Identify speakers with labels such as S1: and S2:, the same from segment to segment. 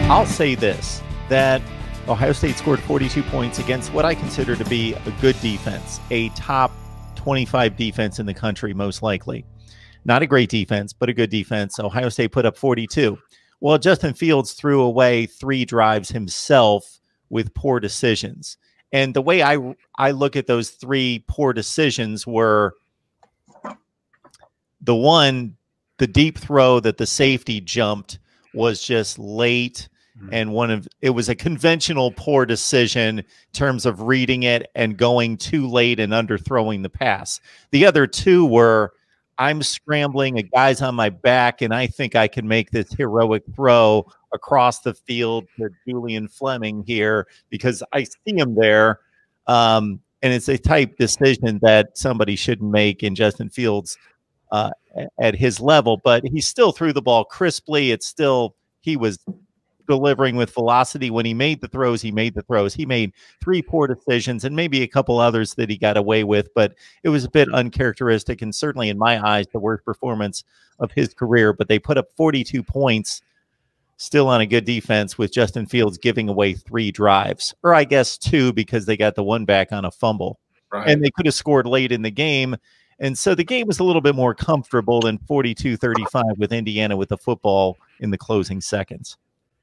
S1: I'll say this, that Ohio State scored 42 points against what I consider to be a good defense, a top 25 defense in the country, most likely. Not a great defense, but a good defense. Ohio State put up 42. Well, Justin Fields threw away 3 drives himself with poor decisions. And the way I look at those 3 poor decisions were the deep throw that the safety jumped was just late. And it was a conventional poor decision in terms of reading it and going too late and underthrowing the pass. The other 2 were, I'm scrambling, a guy's on my back, and I think I can make this heroic throw across the field to Julian Fleming here because I see him there. And it's a type decision that somebody shouldn't make in Justin Fields at his level, but he still threw the ball crisply. He was delivering with velocity. When he made the throws, he made the throws. He made 3 poor decisions and maybe a couple others that he got away with, but it was a bit uncharacteristic and certainly in my eyes the worst performance of his career. But they put up 42 points still on a good defense with Justin Fields giving away 3 drives, or I guess 2 because they got the one back on a fumble. Right. And they could have scored late in the game. And so the game was a little bit more comfortable than 42-35 with Indiana with the football in the closing seconds.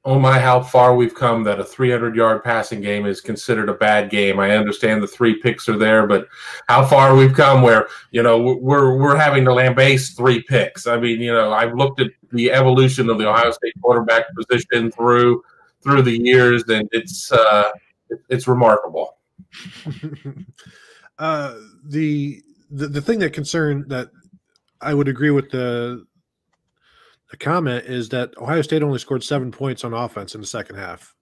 S2: Oh my, how far we've come that a 300-yard passing game is considered a bad game. I understand the 3 picks are there, but how far we've come where, we're having to lambaste 3 picks. I mean, I've looked at the evolution of the Ohio State quarterback position through the years, and it's remarkable.
S3: The thing that I would agree with the comment is that Ohio State only scored 7 points on offense in the second half.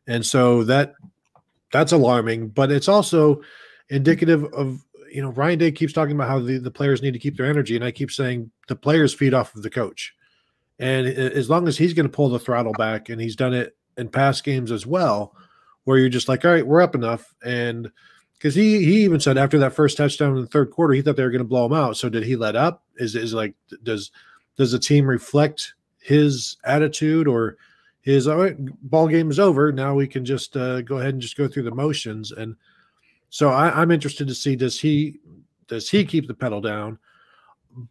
S3: And so that's alarming, but it's also indicative of, Ryan Day keeps talking about how the players need to keep their energy. And I keep saying the players feed off of the coach. And as long as he's going to pull the throttle back, and he's done it in past games as well, where you're just like, all right, we're up enough. And because he even said after that first touchdown in the third quarter, he thought they were going to blow him out. So did he let up? Does the team reflect his attitude or his, all right, ball game is over, now we can just go ahead and just go through the motions? And so I'm interested to see, does he keep the pedal down?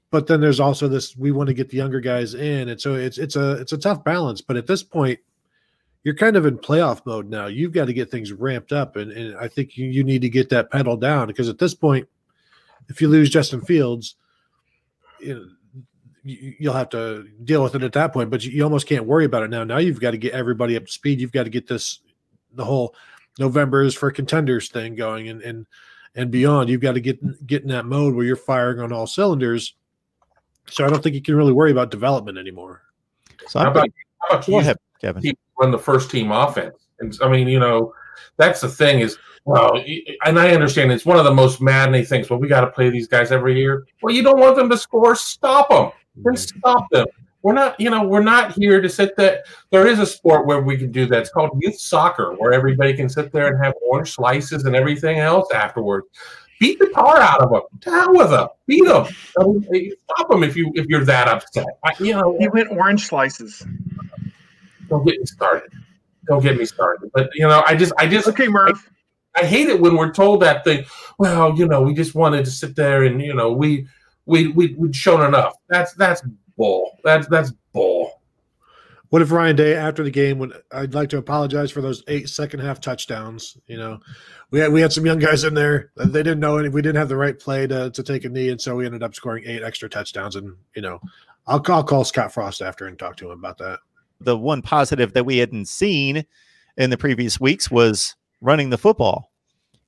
S3: But then there's also this, we want to get the younger guys in, and so it's a tough balance. But at this point, you're kind of in playoff mode now. You've got to get things ramped up, and I think you need to get that pedal down, because at this point, if you lose Justin Fields, you'll have to deal with it at that point, but you almost can't worry about it now. Now you've got to get everybody up to speed. You've got to get the whole November is for contenders thing going and beyond. You've got to get in that mode where you're firing on all cylinders. So I don't think you can really worry about development anymore.
S2: So how about
S1: go ahead, Kevin.
S2: Run the first team offense. And I mean, that's the thing is, well, and I understand it's one of the most maddening things. Well, we got to play these guys every year. Well, you don't want them to score. Stop them. Then stop them. We're not here to sit there. There is a sport where we can do that. It's called youth soccer, where everybody can sit there and have orange slices and everything else afterwards. Beat the tar out of them. To hell with them. Beat them. Stop them if you're that upset.
S4: You went orange slices.
S2: Don't get me started. Don't get me started. But I just
S4: okay, Murph.
S2: I hate it when we're told that thing. Well, we just wanted to sit there and we'd shown enough. That's bull. That's bull.
S3: What if Ryan Day after the game I'd like to apologize for those 8 second half touchdowns. We had some young guys in there. They didn't know we didn't have the right play to take a knee, and so we ended up scoring 8 extra touchdowns. And I'll call Scott Frost after and talk to him about that.
S1: The one positive that we hadn't seen in the previous weeks was running the football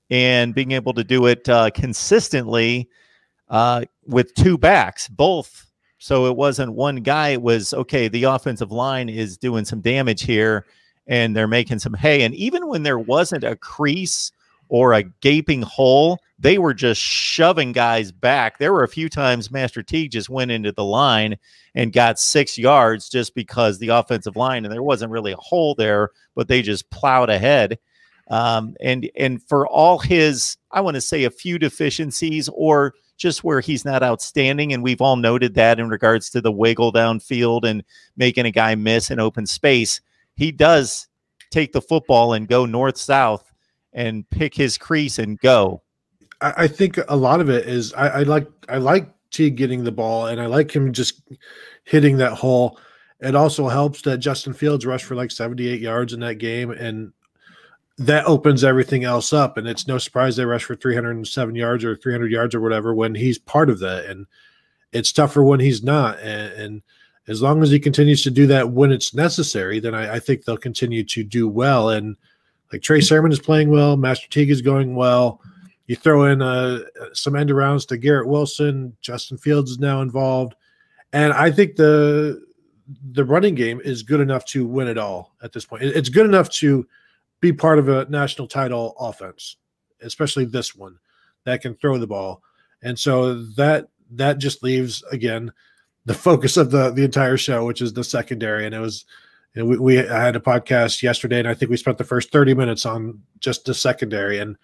S1: and being able to do it consistently with 2 backs, both. So it wasn't one guy. It was, okay, the offensive line is doing some damage here and they're making some hay. And even when there wasn't a crease or a gaping hole, they were just shoving guys back. There were a few times Master Teague just went into the line and got 6 yards just because the offensive line, and there wasn't really a hole there, but they just plowed ahead. And for all his, I want to say, a few deficiencies or just where he's not outstanding, and we've all noted that in regards to the wiggle downfield and making a guy miss in open space, he does take the football and go north-south and pick his crease and go.
S3: I think a lot of it is I like Teague getting the ball, and I like him just hitting that hole. It also helps that Justin Fields rushed for like 78 yards in that game, and that opens everything else up. And it's no surprise they rushed for 307 yards or 300 yards or whatever when he's part of that. And it's tougher when he's not. And as long as he continues to do that when it's necessary, then I think they'll continue to do well. And like Trey Sermon is playing well, Master Teague is going well. You throw in some end arounds to Garrett Wilson, Justin Fields is now involved. And I think the running game is good enough to win it all at this point. It's good enough to be part of a national title offense, especially this one that can throw the ball. And so that just leaves, again, the focus of the entire show, which is the secondary. And it was, I had a podcast yesterday, and I think we spent the first 30 minutes on just the secondary, and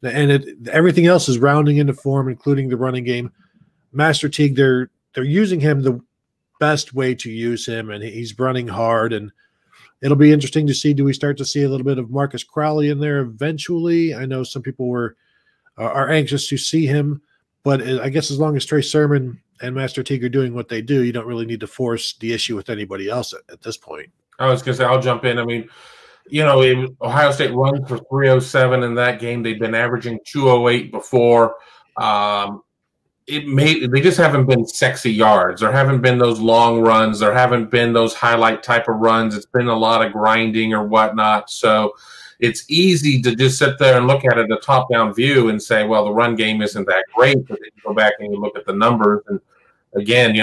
S3: everything else is rounding into form, including the running game. Master Teague, they're using him the best way to use him, and he's running hard, and it'll be interesting to see, do we start to see a little bit of Marcus Crowley in there eventually? I know some people are anxious to see him, but I guess as long as Trey Sermon and Master Teague are doing what they do, you don't really need to force the issue with anybody else at this point.
S2: I was going to say, I'll jump in. I mean, Ohio State runs for 307 in that game. They've been averaging 208 before. They just haven't been sexy yards. There haven't been those long runs. There haven't been those highlight type of runs. It's been a lot of grinding or whatnot. So it's easy to just sit there and look at it, a top-down view, and say, well, the run game isn't that great. But then you go back and you look at the numbers. And again,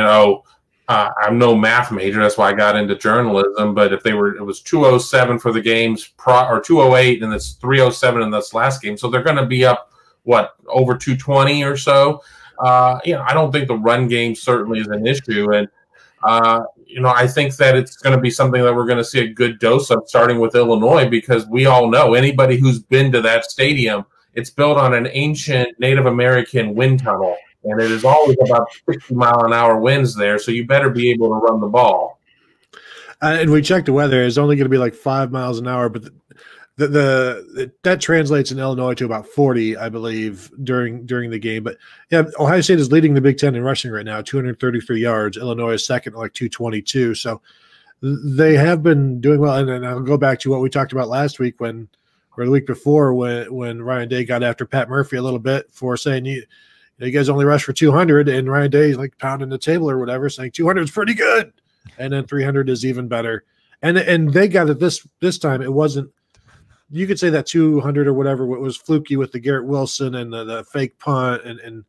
S2: I'm no math major. That's why I got into journalism. But it was 207 for the games, or 208, and it's 307 in this last game. So they're going to be up, over 220 or so. I don't think the run game certainly is an issue. And, I think that it's going to be something that we're going to see a good dose of, starting with Illinois, because we all know, anybody who's been to that stadium, it's built on an ancient Native American wind tunnel. And it is always about 60-mile-an-hour winds there, so you better be able to run the ball.
S3: And we checked the weather; it's only going to be like 5 miles an hour, but that translates in Illinois to about 40, I believe, during the game. But yeah, Ohio State is leading the Big Ten in rushing right now, 233 yards. Illinois is second, like 222. So they have been doing well. And I'll go back to what we talked about last week or the week before when Ryan Day got after Pat Murphy a little bit for saying you guys only rush for 200, and Ryan Day is like pounding the table or whatever, saying 200 is pretty good, and then 300 is even better. And they got it this time. It wasn't. You could say that 200 or whatever was fluky with the Garrett Wilson and the fake punt, and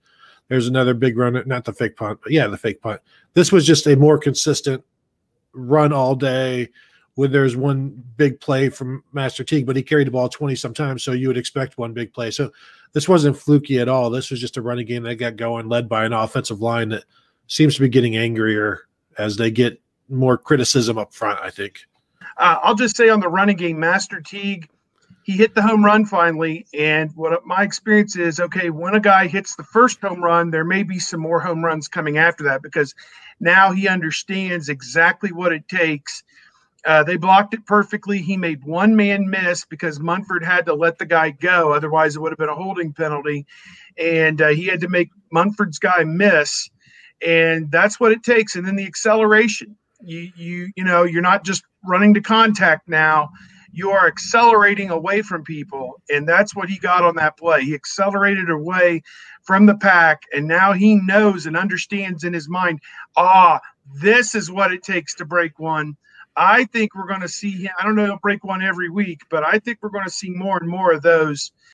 S3: there's another big run, not the fake punt, but yeah, the fake punt. This was just a more consistent run all day. When there's one big play from Master Teague, but he carried the ball 20 sometimes, so you would expect one big play. So this wasn't fluky at all. This was just a running game that got going, led by an offensive line that seems to be getting angrier as they get more criticism up front, I think.
S4: I'll just say on the running game, Master Teague, he hit the home run finally. And what my experience is, okay, when a guy hits the first home run, there may be some more home runs coming after that, because now he understands exactly what it takes. They blocked it perfectly. He made one man miss because Munford had to let the guy go. Otherwise, it would have been a holding penalty. And he had to make Munford's guy miss. And that's what it takes. And then the acceleration. You're not just running to contact now. You are accelerating away from people. And that's what he got on that play. He accelerated away from the pack. And now he knows and understands in his mind, this is what it takes to break one. I think we're going to see him. I don't know, he'll break one every week, but I think we're going to see more and more of those